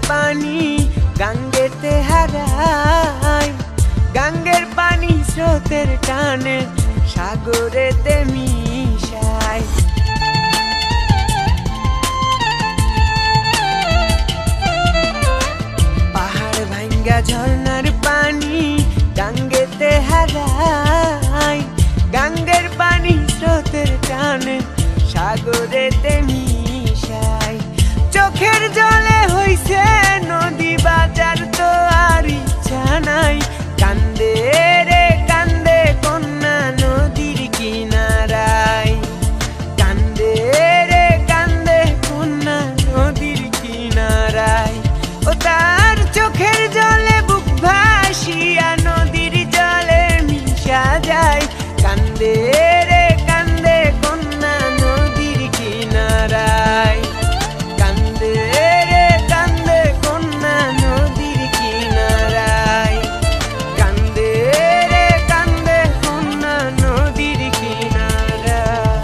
পানি গাঙ্গেতে হারায়, গাঙ্গের পানি স্রোতের টানে সাগরেতে মিশায়। পাহাড় ভাঙ্গা ঝর্ণার পানি গাঙ্গেতে হারায়, গাঙ্গের পানি স্রোতের টানে সাগরেতে মিশায়। চোখের জলে হইছে নদী বাজার তো আর ইচ্ছা নাই, কান্দে রে কান্দে কন্যা নদীর কিনারায়, কান্দে রে কান্দে কন্যা নদীর কিনারায়। ও তার চোখের জলে বুক ভাসিয়া নদীর জলে মিশা যায়, কান্দে রে কান্দে কন্যা নদীর কিনারায়, কান্দে রে কান্দে কন্যা নদীর কিনারায়, কান্দে রে কান্দে কন্যা নদীর কিনারায়।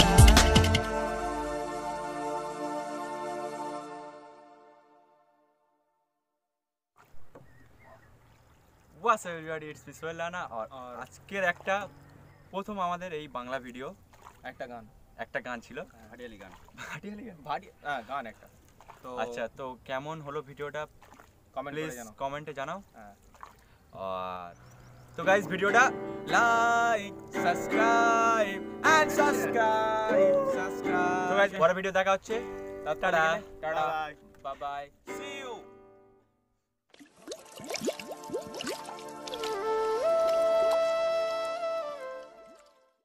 What's up everybody, it's me Sohail Rana और আজকের একটা প্রথম আমাদের এই বাংলা ভিডিও একটা গান ছিল ভাটিয়ালি গান গান একটা। তো আচ্ছা, তো কেমন হলো ভিডিওটা কমেন্ট করে প্লিজ জানাও। কমেন্টে জানাও। হ্যাঁ। আর তো গাইস ভিডিওটা লাইক সাবস্ক্রাইব এন্ড সাবস্ক্রাইব তো গাইস পরের ভিডিও দেখা হচ্ছে। Tata tata bye bye, see you.